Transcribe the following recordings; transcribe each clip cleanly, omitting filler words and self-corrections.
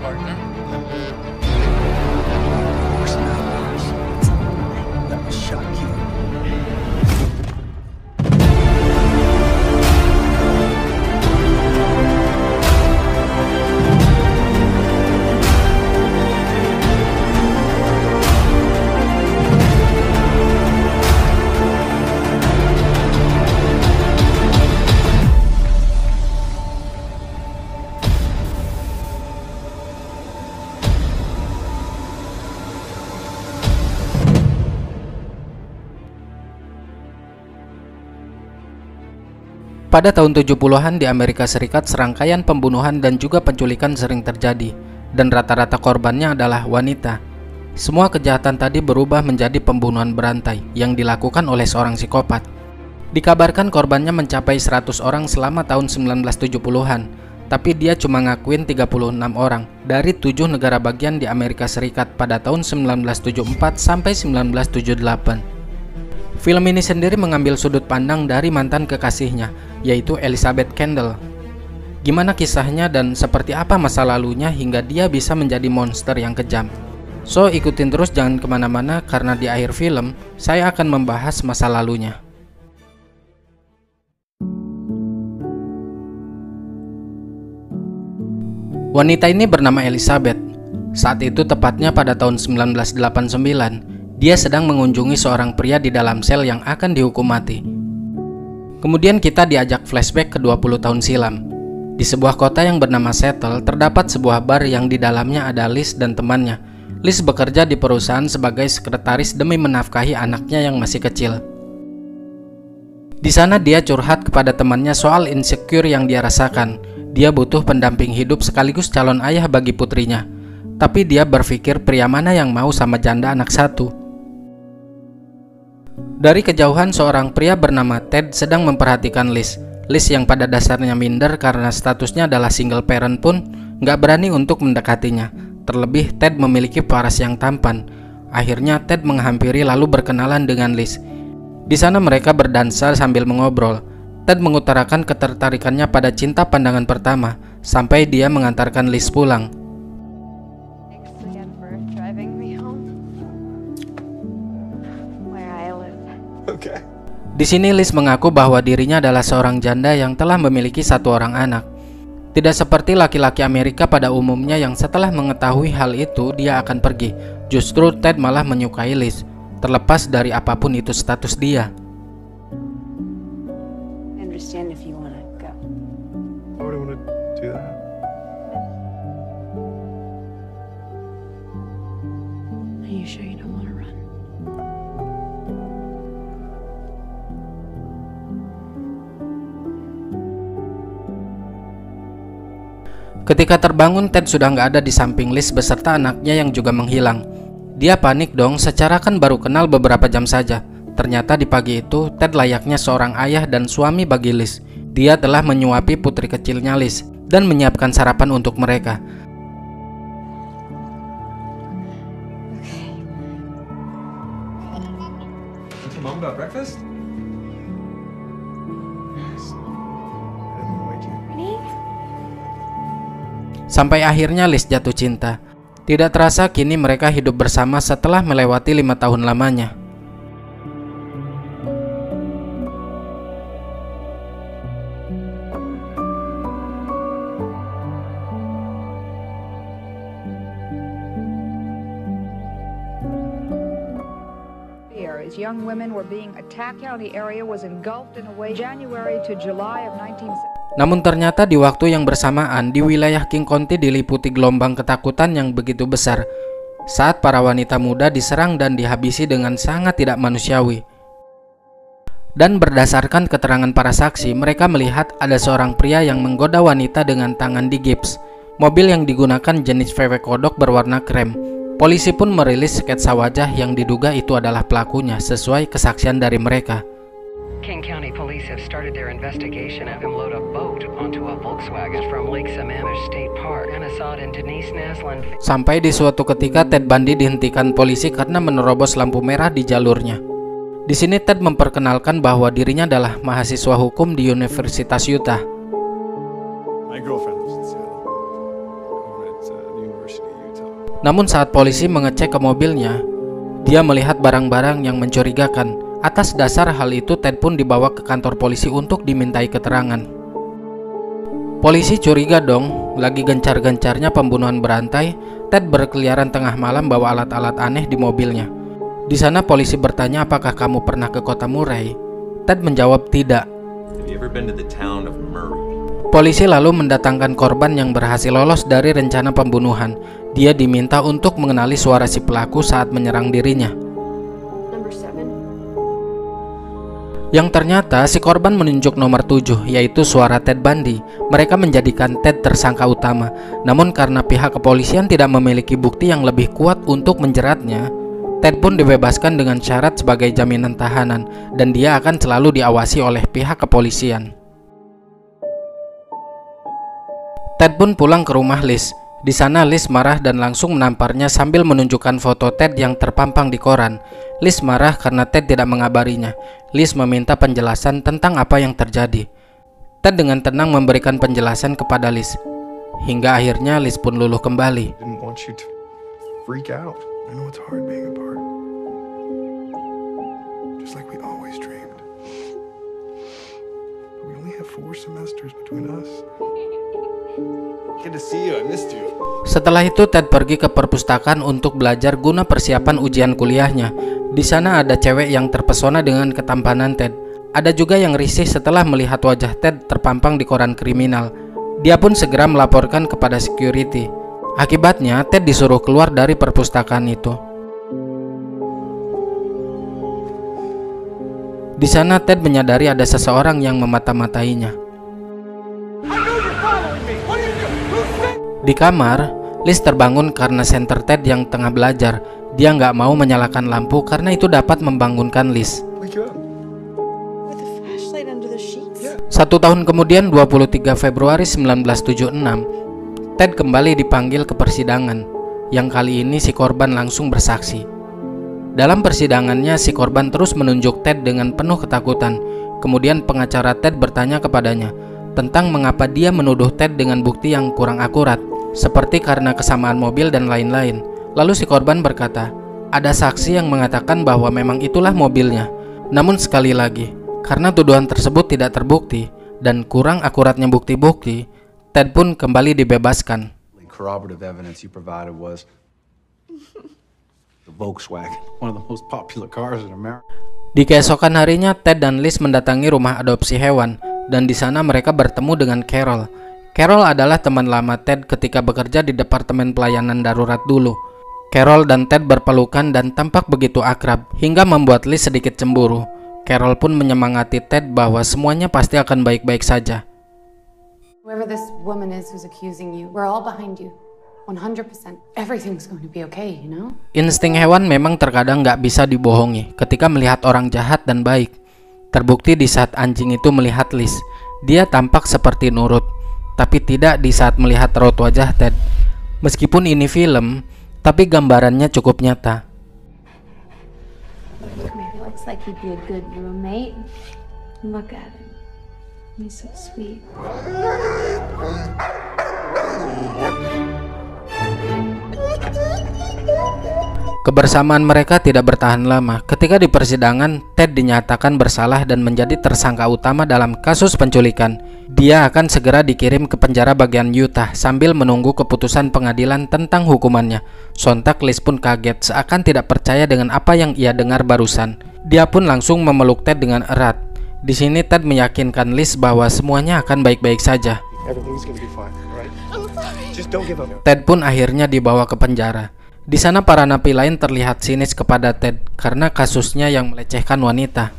partner? That will shock you. Pada tahun 70-an di Amerika Serikat, serangkaian pembunuhan dan juga penculikan sering terjadi, dan rata-rata korbannya adalah wanita. Semua kejahatan tadi berubah menjadi pembunuhan berantai yang dilakukan oleh seorang psikopat. Dikabarkan korbannya mencapai 100 orang selama tahun 1970-an, tapi dia cuma ngakuin 36 orang dari 7 negara bagian di Amerika Serikat pada tahun 1974 sampai 1978. Film ini sendiri mengambil sudut pandang dari mantan kekasihnya, yaitu Elizabeth Kendall. Gimana kisahnya dan seperti apa masa lalunya hingga dia bisa menjadi monster yang kejam. So, ikutin terus, jangan kemana-mana, karena di akhir film, saya akan membahas masa lalunya. Wanita ini bernama Elizabeth. Saat itu tepatnya pada tahun 1989, dia sedang mengunjungi seorang pria di dalam sel yang akan dihukum mati. Kemudian kita diajak flashback ke 20 tahun silam. Di sebuah kota yang bernama Seattle, terdapat sebuah bar yang di dalamnya ada Liz dan temannya. Liz bekerja di perusahaan sebagai sekretaris demi menafkahi anaknya yang masih kecil. Di sana dia curhat kepada temannya soal insecure yang dia rasakan. Dia butuh pendamping hidup sekaligus calon ayah bagi putrinya. Tapi dia berpikir pria mana yang mau sama janda anak satu. Dari kejauhan seorang pria bernama Ted sedang memperhatikan Liz. Liz yang pada dasarnya minder karena statusnya adalah single parent pun nggak berani untuk mendekatinya. Terlebih Ted memiliki paras yang tampan. Akhirnya Ted menghampiri lalu berkenalan dengan Liz. Di sana mereka berdansa sambil mengobrol. Ted mengutarakan ketertarikannya pada cinta pandangan pertama sampai dia mengantarkan Liz pulang. Di sini Liz mengaku bahwa dirinya adalah seorang janda yang telah memiliki satu orang anak. Tidak seperti laki-laki Amerika pada umumnya yang setelah mengetahui hal itu dia akan pergi. Justru Ted malah menyukai Liz, terlepas dari apapun itu status dia. Ketika terbangun, Ted sudah nggak ada di samping Liz beserta anaknya yang juga menghilang. Dia panik dong, secara kan baru kenal beberapa jam saja. Ternyata di pagi itu, Ted layaknya seorang ayah dan suami bagi Liz. Dia telah menyuapi putri kecilnya Liz dan menyiapkan sarapan untuk mereka. Mom got breakfast? Sampai akhirnya Liz jatuh cinta. Tidak terasa kini mereka hidup bersama setelah melewati 5 tahun lamanya. Young women were being attacked. The area was engulfed in a wave January to July of 1970. Namun ternyata di waktu yang bersamaan di wilayah King County diliputi gelombang ketakutan yang begitu besar saat para wanita muda diserang dan dihabisi dengan sangat tidak manusiawi. Dan berdasarkan keterangan para saksi, mereka melihat ada seorang pria yang menggoda wanita dengan tangan digips. Mobil yang digunakan jenis VW kodok berwarna krem. Polisi pun merilis sketsa wajah yang diduga itu adalah pelakunya sesuai kesaksian dari mereka. King County Police have started their investigation of him load a boat onto a Volkswagen from Lake Sammamish State Park. Assad and Denise Naslund. Sampai di suatu ketika Ted Bundy dihentikan polisi karena menerobos lampu merah di jalurnya. Di sini Ted memperkenalkan bahwa dirinya adalah mahasiswa hukum di Universitas Utah. My girlfriend lives in Seattle. Over at the University. Namun saat polisi mengecek ke mobilnya, dia melihat barang-barang yang mencurigakan. Atas dasar hal itu, Ted pun dibawa ke kantor polisi untuk dimintai keterangan. Polisi curiga dong, lagi gencar-gencarnya pembunuhan berantai, Ted berkeliaran tengah malam bawa alat-alat aneh di mobilnya. Di sana polisi bertanya apakah kamu pernah ke kota Murray. Ted menjawab tidak. Have you ever been to the town of Murray? Polisi lalu mendatangkan korban yang berhasil lolos dari rencana pembunuhan. Dia diminta untuk mengenali suara si pelaku saat menyerang dirinya. Yang ternyata si korban menunjuk nomor 7, yaitu suara Ted Bundy. Mereka menjadikan Ted tersangka utama. Namun karena pihak kepolisian tidak memiliki bukti yang lebih kuat untuk menjeratnya, Ted pun dibebaskan dengan syarat sebagai jaminan tahanan, dan dia akan selalu diawasi oleh pihak kepolisian. Ted pun pulang ke rumah Liz. Di sana Liz marah dan langsung menamparnya sambil menunjukkan foto Ted yang terpampang di koran. Liz marah karena Ted tidak mengabarinya. Liz meminta penjelasan tentang apa yang terjadi. Ted dengan tenang memberikan penjelasan kepada Liz. Hingga akhirnya Liz pun luluh kembali. Didn't want you to freak out. I know it's hard being apart. Just like we always dreamed. But we only have 4 semesters between us. Good to see you. I missed you. Setelah itu Ted pergi ke perpustakaan untuk belajar guna persiapan ujian kuliahnya. Di sana ada cewek yang terpesona dengan ketampanan Ted. Ada juga yang risih setelah melihat wajah Ted terpampang di koran kriminal. Dia pun segera melaporkan kepada security. Akibatnya Ted disuruh keluar dari perpustakaan itu. Di sana Ted menyadari ada seseorang yang memata-matainya. Di kamar, Liz terbangun karena senter Ted yang tengah belajar. Dia nggak mau menyalakan lampu karena itu dapat membangunkan Liz. 1 tahun kemudian, 23 Februari 1976, Ted kembali dipanggil ke persidangan. Yang kali ini si korban langsung bersaksi. Dalam persidangannya, si korban terus menunjuk Ted dengan penuh ketakutan. Kemudian pengacara Ted bertanya kepadanya tentang mengapa dia menuduh Ted dengan bukti yang kurang akurat, seperti karena kesamaan mobil dan lain-lain. Lalu si korban berkata, ada saksi yang mengatakan bahwa memang itulah mobilnya. Namun sekali lagi, karena tuduhan tersebut tidak terbukti dan kurang akuratnya bukti-bukti, Ted pun kembali dibebaskan. Corroborative evidence you provided was the Volkswagen, one of the most popular cars in America. Di keesokan harinya, Ted dan Liz mendatangi rumah adopsi hewan, dan di sana mereka bertemu dengan Carol. Carol adalah teman lama Ted ketika bekerja di Departemen Pelayanan Darurat dulu. Carol dan Ted berpelukan dan tampak begitu akrab, hingga membuat Liz sedikit cemburu. Carol pun menyemangati Ted bahwa semuanya pasti akan baik-baik saja. Whoever this woman is who's accusing you, we're all behind you. 100%. Everything's going to be okay, you know? Insting hewan memang terkadang nggak bisa dibohongi ketika melihat orang jahat dan baik. Terbukti di saat anjing itu melihat Liz. Dia tampak seperti nurut, tapi tidak di saat melihat raut wajah Ted. Meskipun ini film, tapi gambarannya cukup nyata. Maybe looks like he'd be a good roommate. Look at him. He's so sweet. Kebersamaan mereka tidak bertahan lama. Ketika di persidangan, Ted dinyatakan bersalah dan menjadi tersangka utama dalam kasus penculikan. Dia akan segera dikirim ke penjara bagian Utah sambil menunggu keputusan pengadilan tentang hukumannya. Sontak Liz pun kaget seakan tidak percaya dengan apa yang ia dengar barusan. Dia pun langsung memeluk Ted dengan erat. Di sini Ted meyakinkan Liz bahwa semuanya akan baik-baik saja. Ted pun akhirnya dibawa ke penjara. Di sana para napi lain terlihat sinis kepada Ted karena kasusnya yang melecehkan wanita.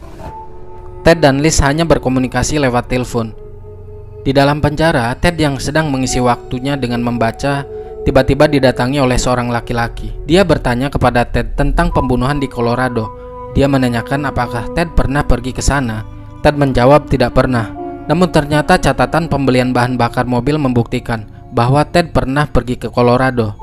Ted dan Liz hanya berkomunikasi lewat telepon. Di dalam penjara, Ted yang sedang mengisi waktunya dengan membaca, tiba-tiba didatangi oleh seorang laki-laki. Dia bertanya kepada Ted tentang pembunuhan di Colorado. Dia menanyakan apakah Ted pernah pergi ke sana. Ted menjawab tidak pernah. Namun ternyata catatan pembelian bahan bakar mobil membuktikan bahwa Ted pernah pergi ke Colorado.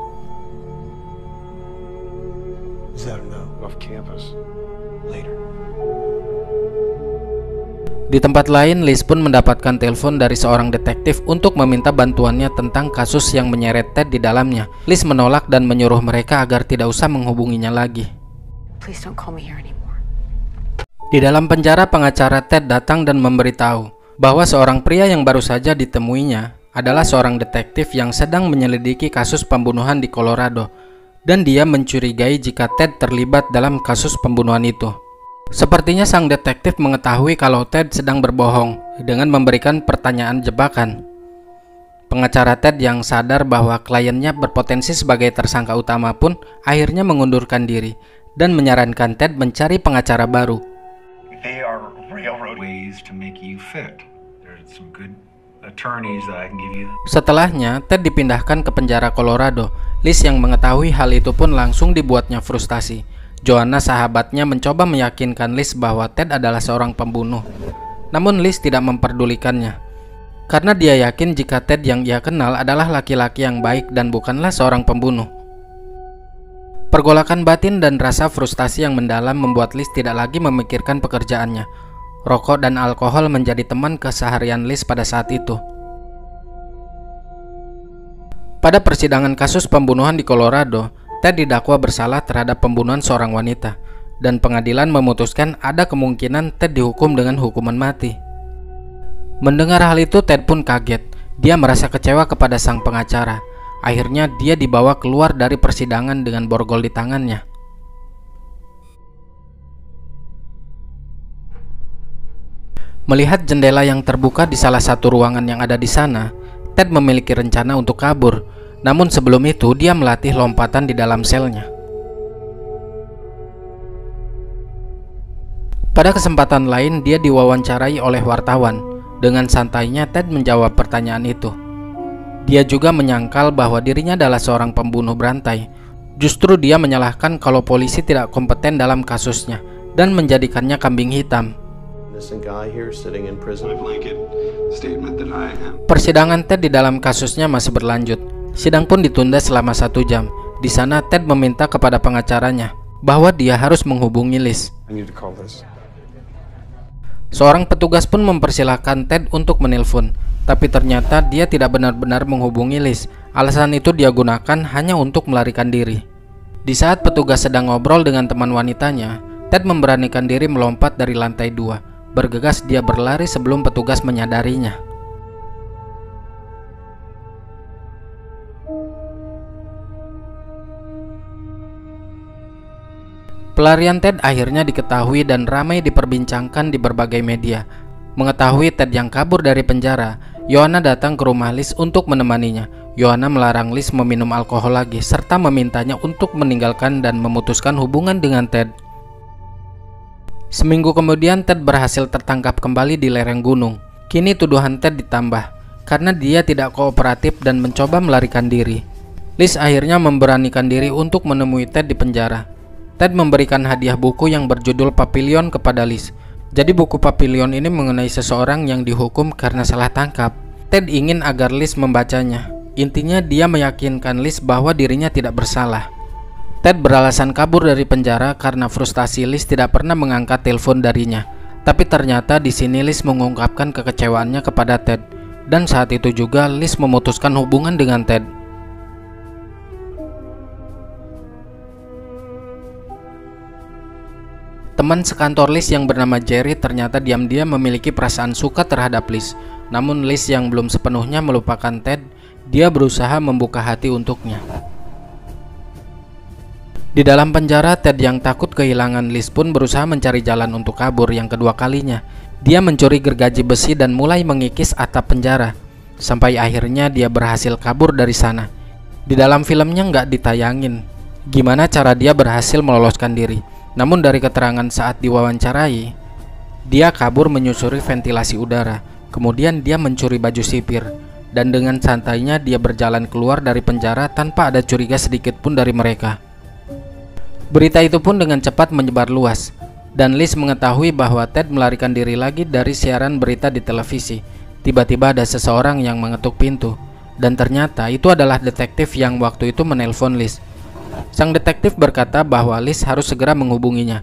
Di tempat lain, Liz pun mendapatkan telepon dari seorang detektif untuk meminta bantuannya tentang kasus yang menyeret Ted di dalamnya. Liz menolak dan menyuruh mereka agar tidak usah menghubunginya lagi. Please don't call me here anymore. Di dalam penjara, pengacara Ted datang dan memberitahu bahwa seorang pria yang baru saja ditemuinya adalah seorang detektif yang sedang menyelidiki kasus pembunuhan di Colorado, dan dia mencurigai jika Ted terlibat dalam kasus pembunuhan itu. Sepertinya sang detektif mengetahui kalau Ted sedang berbohong dengan memberikan pertanyaan jebakan. Pengacara Ted yang sadar bahwa kliennya berpotensi sebagai tersangka utama pun akhirnya mengundurkan diri dan menyarankan Ted mencari pengacara baru. They are railroad ways to make you fit. There's some good attorneys that I can give you. Setelahnya, Ted dipindahkan ke penjara Colorado. Liz yang mengetahui hal itu pun langsung dibuatnya frustasi. Joanna, sahabatnya, mencoba meyakinkan Liz bahwa Ted adalah seorang pembunuh. Namun Liz tidak memperdulikannya, karena dia yakin jika Ted yang ia kenal adalah laki-laki yang baik dan bukanlah seorang pembunuh. Pergolakan batin dan rasa frustasi yang mendalam membuat Liz tidak lagi memikirkan pekerjaannya. Rokok dan alkohol menjadi teman keseharian Liz pada saat itu. Pada persidangan kasus pembunuhan di Colorado, Ted didakwa bersalah terhadap pembunuhan seorang wanita, dan pengadilan memutuskan ada kemungkinan Ted dihukum dengan hukuman mati. Mendengar hal itu, Ted pun kaget. Dia merasa kecewa kepada sang pengacara. Akhirnya dia dibawa keluar dari persidangan dengan borgol di tangannya. Melihat jendela yang terbuka di salah satu ruangan yang ada di sana, Ted memiliki rencana untuk kabur. Namun sebelum itu, dia melatih lompatan di dalam selnya. Pada kesempatan lain, dia diwawancarai oleh wartawan. Dengan santainya, Ted menjawab pertanyaan itu. Dia juga menyangkal bahwa dirinya adalah seorang pembunuh berantai. Justru dia menyalahkan kalau polisi tidak kompeten dalam kasusnya dan menjadikannya kambing hitam. Persidangan Ted di dalam kasusnya masih berlanjut. Sidang pun ditunda selama 1 jam. Di sana Ted meminta kepada pengacaranya bahwa dia harus menghubungi Liz. Seorang petugas pun mempersilahkan Ted untuk menelpon, tapi ternyata dia tidak benar-benar menghubungi Liz. Alasan itu dia gunakan hanya untuk melarikan diri. Di saat petugas sedang ngobrol dengan teman wanitanya, Ted memberanikan diri melompat dari lantai 2. Bergegas dia berlari sebelum petugas menyadarinya. Pelarian Ted akhirnya diketahui dan ramai diperbincangkan di berbagai media. Mengetahui Ted yang kabur dari penjara, Joanna datang ke rumah Liz untuk menemaninya. Joanna melarang Liz meminum alkohol lagi, serta memintanya untuk meninggalkan dan memutuskan hubungan dengan Ted. Seminggu kemudian, Ted berhasil tertangkap kembali di lereng gunung. Kini tuduhan Ted ditambah, karena dia tidak kooperatif dan mencoba melarikan diri. Liz akhirnya memberanikan diri untuk menemui Ted di penjara. Ted memberikan hadiah buku yang berjudul Papillon kepada Liz. Jadi buku Papillon ini mengenai seseorang yang dihukum karena salah tangkap. Ted ingin agar Liz membacanya. Intinya dia meyakinkan Liz bahwa dirinya tidak bersalah. Ted beralasan kabur dari penjara karena frustasi Liz tidak pernah mengangkat telepon darinya. Tapi ternyata di sini Liz mengungkapkan kekecewaannya kepada Ted. Dan saat itu juga Liz memutuskan hubungan dengan Ted. Teman sekantor Liz yang bernama Jerry ternyata diam-diam memiliki perasaan suka terhadap Liz. Namun Liz yang belum sepenuhnya melupakan Ted, dia berusaha membuka hati untuknya. Di dalam penjara, Ted yang takut kehilangan Liz pun berusaha mencari jalan untuk kabur yang kedua kalinya. Dia mencuri gergaji besi dan mulai mengikis atap penjara. Sampai akhirnya dia berhasil kabur dari sana. Di dalam filmnya nggak ditayangin gimana cara dia berhasil meloloskan diri. Namun dari keterangan saat diwawancarai, dia kabur menyusuri ventilasi udara. Kemudian dia mencuri baju sipir, dan dengan santainya dia berjalan keluar dari penjara tanpa ada curiga sedikit pun dari mereka. Berita itu pun dengan cepat menyebar luas, dan Liz mengetahui bahwa Ted melarikan diri lagi dari siaran berita di televisi. Tiba-tiba ada seseorang yang mengetuk pintu, dan ternyata itu adalah detektif yang waktu itu menelpon Liz. Sang detektif berkata bahwa Liz harus segera menghubunginya.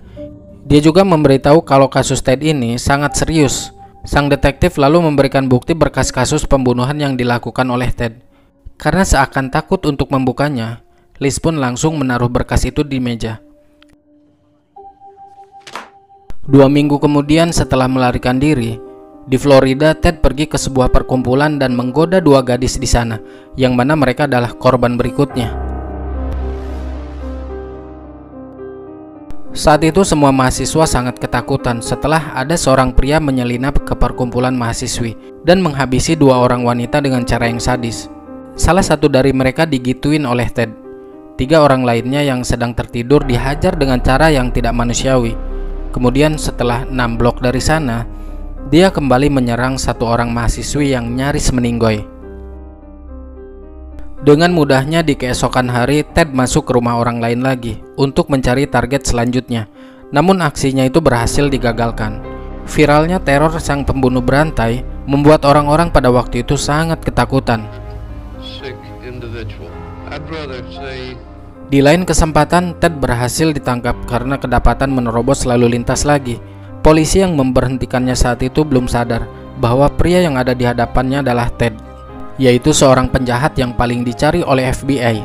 Dia juga memberitahu kalau kasus Ted ini sangat serius Sang detektif lalu memberikan bukti berkas kasus pembunuhan yang dilakukan oleh Ted. Karena seakan takut untuk membukanya, Liz pun langsung menaruh berkas itu di meja. 2 minggu kemudian setelah melarikan diri, di Florida, Ted pergi ke sebuah perkumpulan dan menggoda 2 gadis di sana, yang mana mereka adalah korban berikutnya. Saat itu semua mahasiswa sangat ketakutan setelah ada seorang pria menyelinap ke perkumpulan mahasiswi dan menghabisi 2 orang wanita dengan cara yang sadis. Salah satu dari mereka digituin oleh Ted. 3 orang lainnya yang sedang tertidur dihajar dengan cara yang tidak manusiawi. Kemudian setelah 6 blok dari sana, dia kembali menyerang 1 orang mahasiswi yang nyaris meninggoy. Dengan mudahnya di keesokan hari, Ted masuk ke rumah orang lain lagi untuk mencari target selanjutnya. Namun aksinya itu berhasil digagalkan. Viralnya teror sang pembunuh berantai membuat orang-orang pada waktu itu sangat ketakutan. Di lain kesempatan, Ted berhasil ditangkap karena kedapatan menerobos lalu lintas lagi. Polisi yang memberhentikannya saat itu belum sadar bahwa pria yang ada di hadapannya adalah Ted, yaitu seorang penjahat yang paling dicari oleh FBI.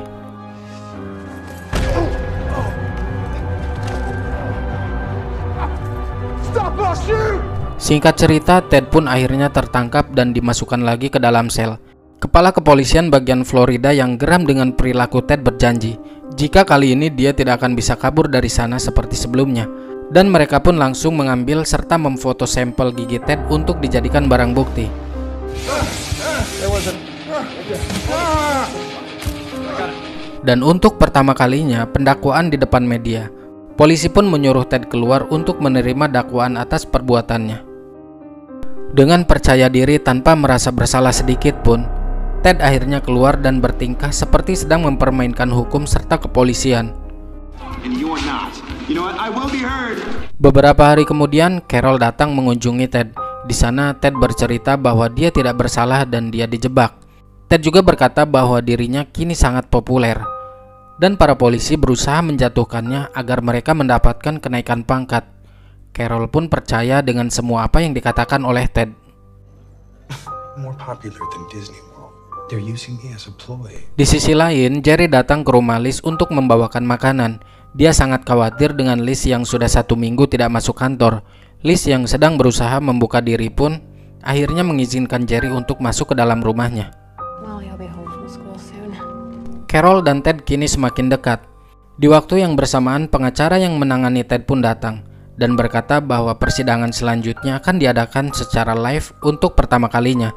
Singkat cerita, Ted pun akhirnya tertangkap dan dimasukkan lagi ke dalam sel. Kepala kepolisian bagian Florida yang geram dengan perilaku Ted berjanji jika kali ini dia tidak akan bisa kabur dari sana seperti sebelumnya. Dan mereka pun langsung mengambil serta memfoto sampel gigi Ted untuk dijadikan barang bukti. Dan untuk pertama kalinya pendakwaan di depan media, polisi pun menyuruh Ted keluar untuk menerima dakwaan atas perbuatannya. Dengan percaya diri tanpa merasa bersalah sedikit pun, Ted akhirnya keluar dan bertingkah seperti sedang mempermainkan hukum serta kepolisian. Beberapa hari kemudian, Carol datang mengunjungi Ted. Di sana, Ted bercerita bahwa dia tidak bersalah dan dia dijebak. Ted juga berkata bahwa dirinya kini sangat populer, dan para polisi berusaha menjatuhkannya agar mereka mendapatkan kenaikan pangkat. Carol pun percaya dengan semua apa yang dikatakan oleh Ted. Di sisi lain, Jerry datang ke rumah Liz untuk membawakan makanan. Dia sangat khawatir dengan Liz yang sudah 1 minggu tidak masuk kantor. Liz yang sedang berusaha membuka diri pun akhirnya mengizinkan Jerry untuk masuk ke dalam rumahnya. Carol dan Ted kini semakin dekat. Di waktu yang bersamaan, pengacara yang menangani Ted pun datang dan berkata bahwa persidangan selanjutnya akan diadakan secara live untuk pertama kalinya.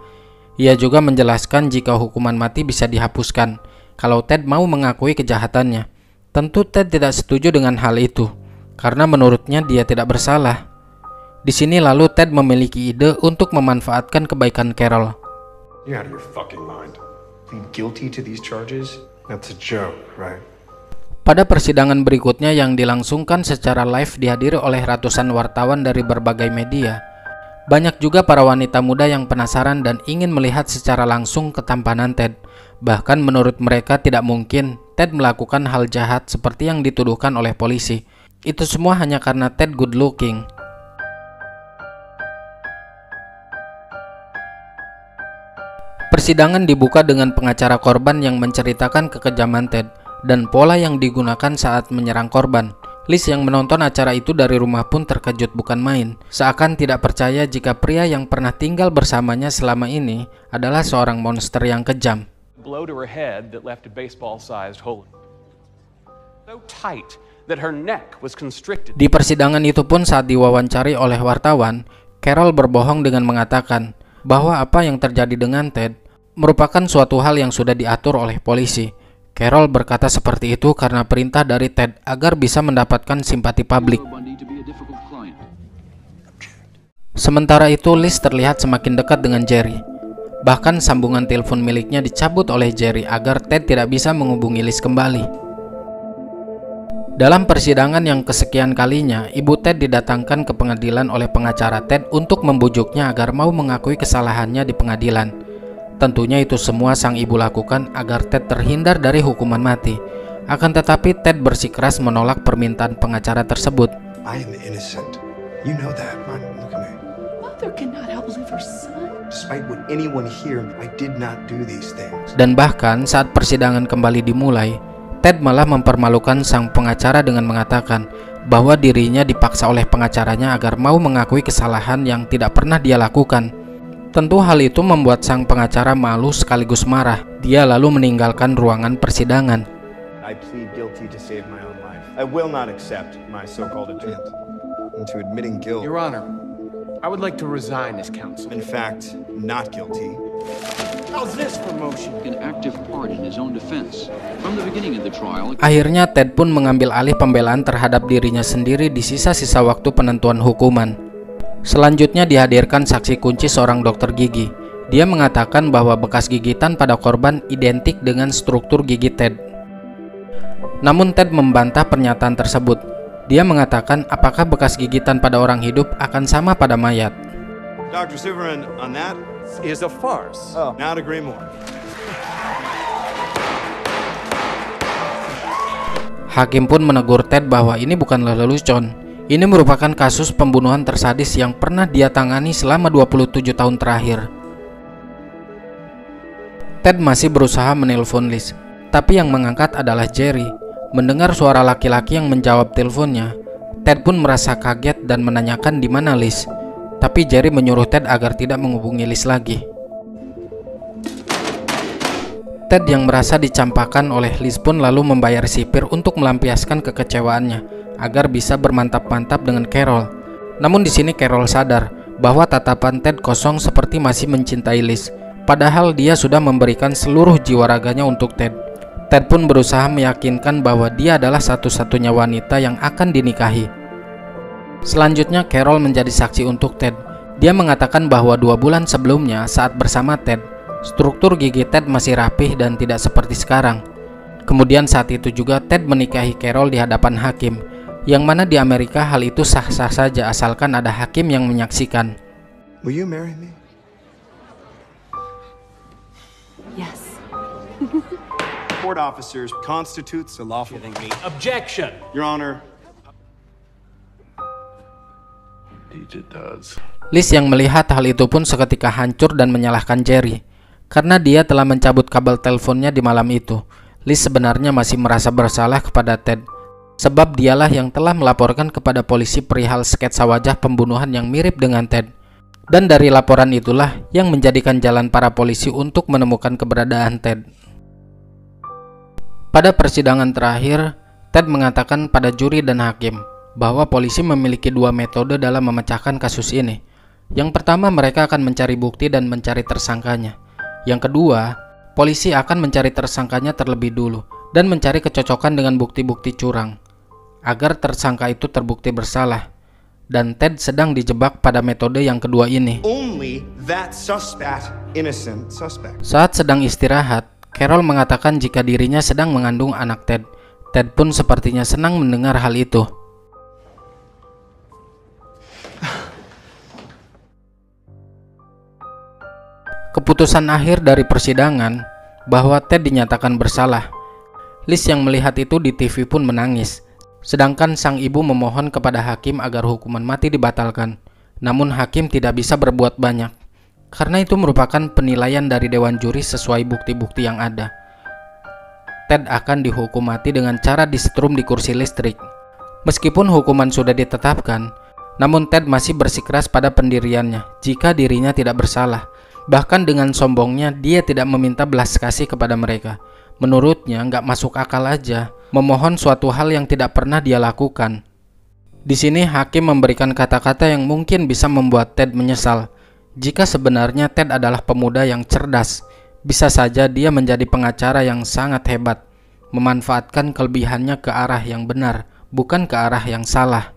Ia juga menjelaskan jika hukuman mati bisa dihapuskan kalau Ted mau mengakui kejahatannya. Tentu Ted tidak setuju dengan hal itu karena menurutnya dia tidak bersalah. Di sini lalu Ted memiliki ide untuk memanfaatkan kebaikan Carol. You're out of your fucking mind. Plead guilty to these charges? That's a joke, right? Pada persidangan berikutnya yang dilangsungkan secara live dihadiri oleh ratusan wartawan dari berbagai media, banyak juga para wanita muda yang penasaran dan ingin melihat secara langsung ketampanan Ted. Bahkan menurut mereka tidak mungkin Ted melakukan hal jahat seperti yang dituduhkan oleh polisi. Itu semua hanya karena Ted good looking. Persidangan dibuka dengan pengacara korban yang menceritakan kekejaman Ted dan pola yang digunakan saat menyerang korban. Liz yang menonton acara itu dari rumah pun terkejut bukan main, seakan tidak percaya jika pria yang pernah tinggal bersamanya selama ini adalah seorang monster yang kejam. Blow to her head that left a baseball-sized hole. So tight that her neck was constricted. Di persidangan itu pun saat diwawancari oleh wartawan, Carol berbohong dengan mengatakan bahwa apa yang terjadi dengan Ted merupakan suatu hal yang sudah diatur oleh polisi. Carol berkata seperti itu karena perintah dari Ted agar bisa mendapatkan simpati publik. Sementara itu, Liz terlihat semakin dekat dengan Jerry. Bahkan sambungan telepon miliknya dicabut oleh Jerry agar Ted tidak bisa menghubungi Liz kembali. Dalam persidangan yang kesekian kalinya, ibu Ted didatangkan ke pengadilan oleh pengacara Ted untuk membujuknya agar mau mengakui kesalahannya di pengadilan. Tentunya itu semua sang ibu lakukan agar Ted terhindar dari hukuman mati. Akan tetapi Ted bersikeras menolak permintaan pengacara tersebut. I am innocent. You know that, man. Look at me. mother cannot outlive her son. Despite what anyone here, I did not do these things. Dan bahkan saat persidangan kembali dimulai, Ted malah mempermalukan sang pengacara dengan mengatakan bahwa dirinya dipaksa oleh pengacaranya agar mau mengakui kesalahan yang tidak pernah dia lakukan. Tentu hal itu membuat sang pengacara malu sekaligus marah. Dia lalu meninggalkan ruangan persidangan. I plead guilty to save my own life. I will not accept my so-called attempt into admitting guilt. Your Honor, I would like to resign as counsel. In fact, not guilty. How's this for motion? An active part in his own defense. From the beginning of the trial. Akhirnya Ted pun mengambil alih pembelaan terhadap dirinya sendiri di sisa-sisa waktu penentuan hukuman. Selanjutnya dihadirkan saksi kunci seorang dokter gigi. Dia mengatakan bahwa bekas gigitan pada korban identik dengan struktur gigi Ted. Namun Ted membantah pernyataan tersebut. Dia mengatakan apakah bekas gigitan pada orang hidup akan sama pada mayat. Dr. Siverin, on that is a farce. Oh, not agree more. Hakim pun menegur Ted bahwa ini bukanlah lelucon. Ini merupakan kasus pembunuhan tersadis yang pernah dia tangani selama 27 tahun terakhir. Ted masih berusaha menelpon Liz, tapi yang mengangkat adalah Jerry. Mendengar suara laki-laki yang menjawab teleponnya, Ted pun merasa kaget dan menanyakan di mana Liz. Tapi Jerry menyuruh Ted agar tidak menghubungi Liz lagi. Ted yang merasa dicampakkan oleh Liz pun lalu membayar sipir untuk melampiaskan kekecewaannya agar bisa bermantap-mantap dengan Carol. Namun di sini Carol sadar bahwa tatapan Ted kosong seperti masih mencintai Liz, padahal dia sudah memberikan seluruh jiwa raganya untuk Ted. Ted pun berusaha meyakinkan bahwa dia adalah satu-satunya wanita yang akan dinikahi. Selanjutnya Carol menjadi saksi untuk Ted. Dia mengatakan bahwa 2 bulan sebelumnya saat bersama Ted, struktur gigi Ted masih rapih dan tidak seperti sekarang. Kemudian saat itu juga Ted menikahi Carol di hadapan hakim, yang mana di Amerika hal itu sah-sah saja asalkan ada hakim yang menyaksikan. Will you marry me? Yes. Court officers constitutes a lawful meet. Objection! Your Honor. It does. Liz yang melihat hal itu pun seketika hancur dan menyalahkan Jerry karena dia telah mencabut kabel teleponnya di malam itu. Liz sebenarnya masih merasa bersalah kepada Ted, sebab dialah yang telah melaporkan kepada polisi perihal sketsa wajah pembunuhan yang mirip dengan Ted. Dan dari laporan itulah yang menjadikan jalan para polisi untuk menemukan keberadaan Ted. Pada persidangan terakhir, Ted mengatakan pada juri dan hakim bahwa polisi memiliki 2 metode dalam memecahkan kasus ini. Yang pertama, mereka akan mencari bukti dan mencari tersangkanya. Yang kedua, polisi akan mencari tersangkanya terlebih dulu dan mencari kecocokan dengan bukti-bukti curang agar tersangka itu terbukti bersalah. Dan Ted sedang dijebak pada metode yang kedua ini. Only that suspect, innocent suspect. Saat sedang istirahat, Carol mengatakan jika dirinya sedang mengandung anak Ted. Ted pun sepertinya senang mendengar hal itu. Keputusan akhir dari persidangan bahwa Ted dinyatakan bersalah. Liz yang melihat itu di TV pun menangis. Sedangkan sang ibu memohon kepada hakim agar hukuman mati dibatalkan. Namun hakim tidak bisa berbuat banyak, karena itu merupakan penilaian dari dewan juri sesuai bukti-bukti yang ada. Ted akan dihukum mati dengan cara disetrum di kursi listrik. Meskipun hukuman sudah ditetapkan, namun Ted masih bersikeras pada pendiriannya jika dirinya tidak bersalah. Bahkan dengan sombongnya dia tidak meminta belas kasih kepada mereka. Menurutnya nggak masuk akal aja memohon suatu hal yang tidak pernah dia lakukan. Di sini hakim memberikan kata-kata yang mungkin bisa membuat Ted menyesal. Jika sebenarnya Ted adalah pemuda yang cerdas, bisa saja dia menjadi pengacara yang sangat hebat, memanfaatkan kelebihannya ke arah yang benar, bukan ke arah yang salah.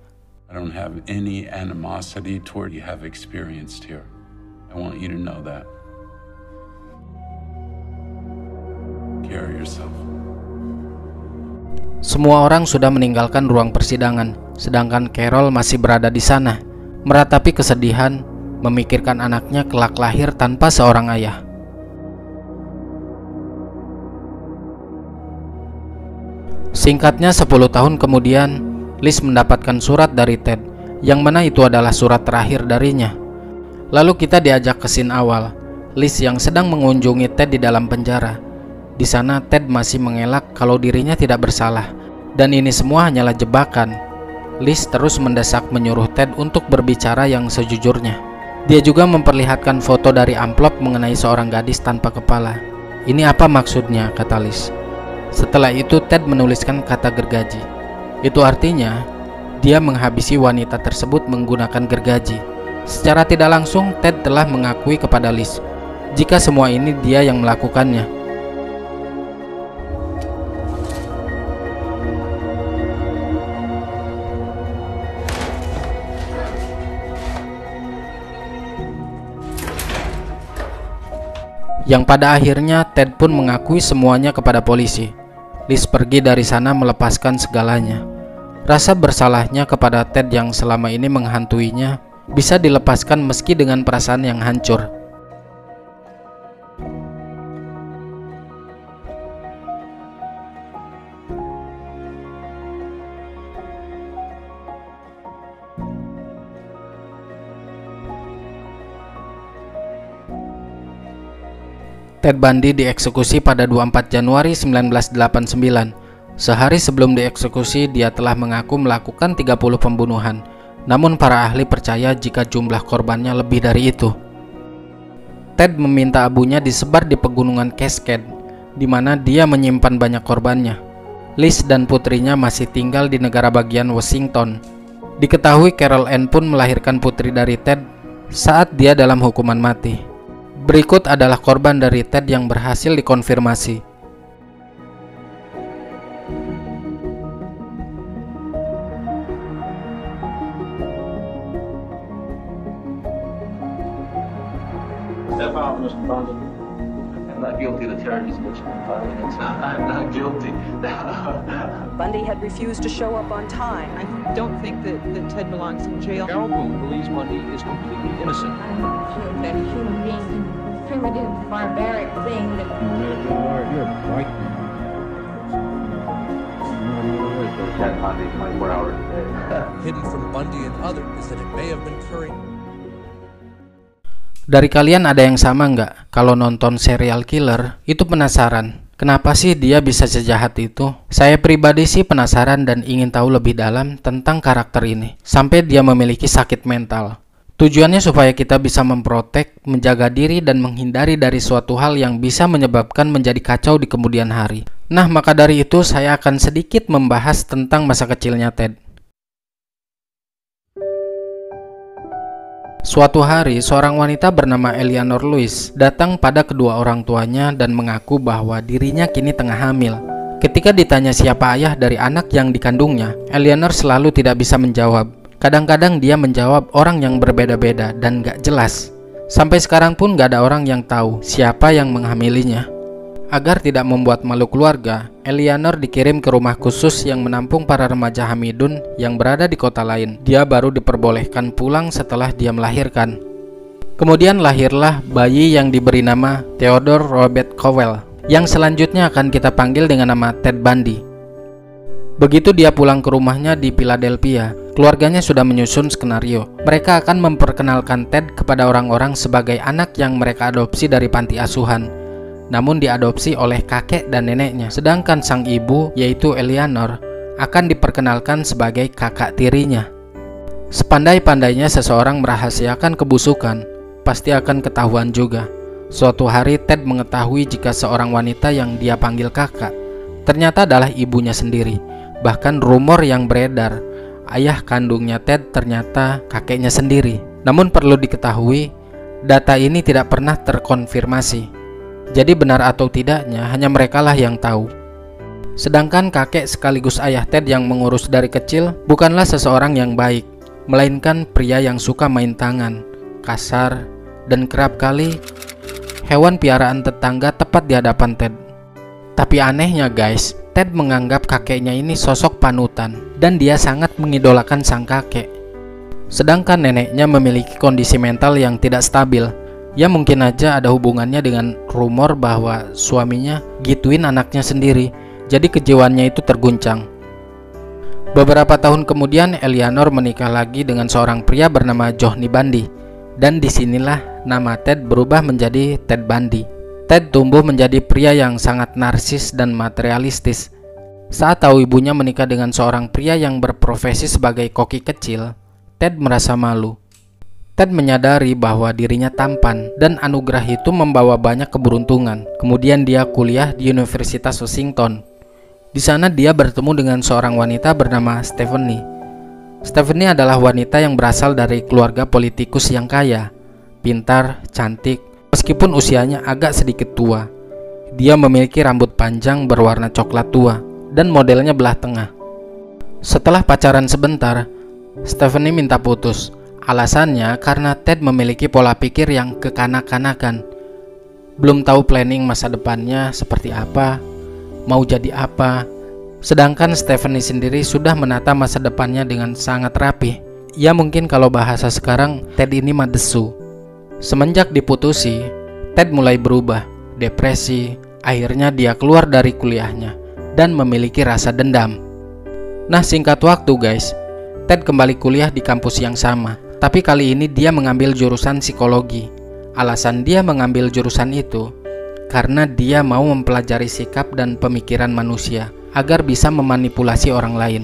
I don't have any animosity toward you have experienced here. I want you to know that. Carry yourself. Semua orang sudah meninggalkan ruang persidangan, sedangkan Carol masih berada di sana, meratapi kesedihan, memikirkan anaknya kelak lahir tanpa seorang ayah. Singkatnya 10 tahun kemudian, Liz mendapatkan surat dari Ted, yang mana itu adalah surat terakhir darinya. Lalu kita diajak ke scene awal. Liz yang sedang mengunjungi Ted di dalam penjara. Di sana Ted masih mengelak kalau dirinya tidak bersalah, dan ini semua hanyalah jebakan. Liz terus mendesak menyuruh Ted untuk berbicara yang sejujurnya. Dia juga memperlihatkan foto dari amplop mengenai seorang gadis tanpa kepala. "Ini apa maksudnya?" kata Liz. Setelah itu Ted menuliskan kata gergaji. Itu artinya dia menghabisi wanita tersebut menggunakan gergaji. Secara tidak langsung Ted telah mengakui kepada Liz jika semua ini dia yang melakukannya. Yang pada akhirnya Ted pun mengakui semuanya kepada polisi. Liz pergi dari sana melepaskan segalanya. Rasa bersalahnya kepada Ted yang selama ini menghantuinya bisa dilepaskan meski dengan perasaan yang hancur. Ted Bundy dieksekusi pada 24 Januari 1989. Sehari sebelum dieksekusi, dia telah mengaku melakukan 30 pembunuhan. Namun para ahli percaya jika jumlah korbannya lebih dari itu. Ted meminta abunya disebar di pegunungan Cascade, di mana dia menyimpan banyak korbannya. Liz dan putrinya masih tinggal di negara bagian Washington. Diketahui Carol Ann pun melahirkan putri dari Ted saat dia dalam hukuman mati. Berikut adalah korban dari Ted yang berhasil dikonfirmasi. I'm not guilty of the charges which have been filed against me. I'm not guilty. Bundy had refused to show up on time. I don't think that Ted belongs in jail. Carol Boone believes Bundy is completely innocent. I don't feel that a human being is a primitive, barbaric thing that... You're frightening. Ted Bundy 24 hours a day. Hidden from Bundy and others is that it may have been Curry. Dari kalian ada yang sama nggak? Kalau nonton serial killer, itu penasaran. Kenapa sih dia bisa sejahat itu? Saya pribadi sih penasaran dan ingin tahu lebih dalam tentang karakter ini. Sampai dia memiliki sakit mental. Tujuannya supaya kita bisa memprotek, menjaga diri dan menghindari dari suatu hal yang bisa menyebabkan menjadi kacau di kemudian hari. Nah, maka dari itu saya akan sedikit membahas tentang masa kecilnya Ted. Suatu hari, seorang wanita bernama Eleanor Lewis datang pada kedua orang tuanya dan mengaku bahwa dirinya kini tengah hamil. Ketika ditanya siapa ayah dari anak yang dikandungnya, Eleanor selalu tidak bisa menjawab. Kadang-kadang dia menjawab orang yang berbeda-beda dan gak jelas. Sampai sekarang pun gak ada orang yang tahu siapa yang menghamilinya. Agar tidak membuat malu keluarga, Eleanor dikirim ke rumah khusus yang menampung para remaja Hamidun yang berada di kota lain. Dia baru diperbolehkan pulang setelah dia melahirkan. Kemudian lahirlah bayi yang diberi nama Theodore Robert Cowell, yang selanjutnya akan kita panggil dengan nama Ted Bundy. Begitu dia pulang ke rumahnya di Philadelphia, keluarganya sudah menyusun skenario. Mereka akan memperkenalkan Ted kepada orang-orang sebagai anak yang mereka adopsi dari panti asuhan, namun diadopsi oleh kakek dan neneknya. Sedangkan sang ibu, yaitu Eleanor, akan diperkenalkan sebagai kakak tirinya. Sepandai-pandainya seseorang merahasiakan kebusukan, pasti akan ketahuan juga. Suatu hari Ted mengetahui jika seorang wanita yang dia panggil kakak ternyata adalah ibunya sendiri. Bahkan rumor yang beredar, ayah kandungnya Ted ternyata kakeknya sendiri. Namun perlu diketahui, data ini tidak pernah terkonfirmasi. Jadi benar atau tidaknya hanya merekalah yang tahu. Sedangkan kakek sekaligus ayah Ted yang mengurus dari kecil bukanlah seseorang yang baik, melainkan pria yang suka main tangan, kasar, dan kerap kali hewan piaraan tetangga tepat di hadapan Ted. Tapi anehnya guys, Ted menganggap kakeknya ini sosok panutan dan dia sangat mengidolakan sang kakek. Sedangkan neneknya memiliki kondisi mental yang tidak stabil. Ya mungkin aja ada hubungannya dengan rumor bahwa suaminya gituin anaknya sendiri, jadi kejiwaannya itu terguncang. Beberapa tahun kemudian Eleanor menikah lagi dengan seorang pria bernama Johnny Bundy. Dan disinilah nama Ted berubah menjadi Ted Bundy. Ted tumbuh menjadi pria yang sangat narsis dan materialistis. Saat tahu ibunya menikah dengan seorang pria yang berprofesi sebagai koki kecil, Ted merasa malu. Ted menyadari bahwa dirinya tampan dan anugerah itu membawa banyak keberuntungan. Kemudian dia kuliah di Universitas Washington. Di sana dia bertemu dengan seorang wanita bernama Stephanie. Stephanie adalah wanita yang berasal dari keluarga politikus yang kaya, pintar, cantik, meskipun usianya agak sedikit tua. Dia memiliki rambut panjang berwarna coklat tua dan modelnya belah tengah. Setelah pacaran sebentar, Stephanie minta putus. Alasannya karena Ted memiliki pola pikir yang kekanak-kanakan. Belum tahu planning masa depannya seperti apa, mau jadi apa. Sedangkan Stephanie sendiri sudah menata masa depannya dengan sangat rapi. Ya mungkin kalau bahasa sekarang, Ted ini madesu. Semenjak diputusi, Ted mulai berubah, depresi. Akhirnya dia keluar dari kuliahnya dan memiliki rasa dendam. Nah, singkat waktu guys, Ted kembali kuliah di kampus yang sama. Tapi kali ini dia mengambil jurusan psikologi. Alasan dia mengambil jurusan itu karena dia mau mempelajari sikap dan pemikiran manusia agar bisa memanipulasi orang lain.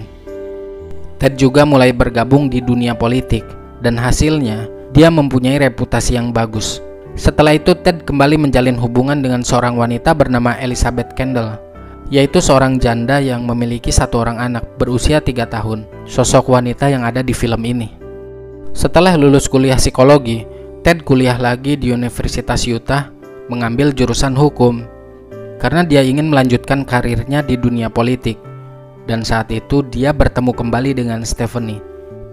Ted juga mulai bergabung di dunia politik dan hasilnya dia mempunyai reputasi yang bagus. Setelah itu Ted kembali menjalin hubungan dengan seorang wanita bernama Elizabeth Kendall, yaitu seorang janda yang memiliki satu orang anak berusia 3 tahun, sosok wanita yang ada di film ini. Setelah lulus kuliah psikologi, Ted kuliah lagi di Universitas Utah mengambil jurusan hukum karena dia ingin melanjutkan karirnya di dunia politik. Dan saat itu dia bertemu kembali dengan Stephanie.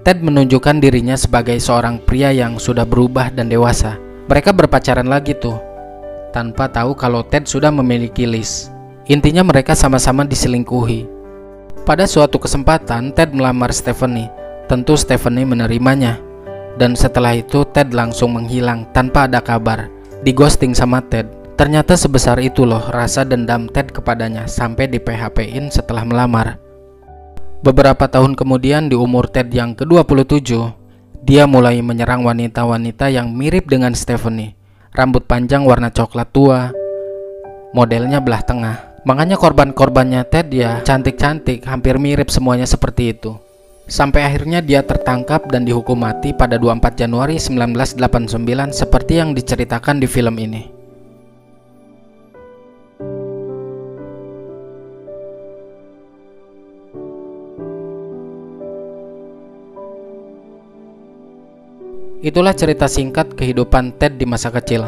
Ted menunjukkan dirinya sebagai seorang pria yang sudah berubah dan dewasa. Mereka berpacaran lagi tuh, tanpa tahu kalau Ted sudah memiliki Liz. Intinya mereka sama-sama diselingkuhi. Pada suatu kesempatan Ted melamar Stephanie. Tentu Stephanie menerimanya. Dan setelah itu Ted langsung menghilang tanpa ada kabar, di ghosting sama Ted. Ternyata sebesar itu loh rasa dendam Ted kepadanya sampai di PHP-in setelah melamar. Beberapa tahun kemudian di umur Ted yang ke-27, dia mulai menyerang wanita-wanita yang mirip dengan Stephanie. Rambut panjang warna coklat tua, modelnya belah tengah. Makanya korban-korbannya Ted ya cantik-cantik, hampir mirip semuanya seperti itu. Sampai akhirnya dia tertangkap dan dihukum mati pada 24 Januari 1989 seperti yang diceritakan di film ini. Itulah cerita singkat kehidupan Ted di masa kecil.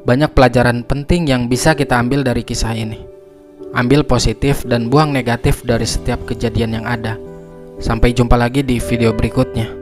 Banyak pelajaran penting yang bisa kita ambil dari kisah ini. Ambil positif dan buang negatif dari setiap kejadian yang ada. Sampai jumpa lagi di video berikutnya.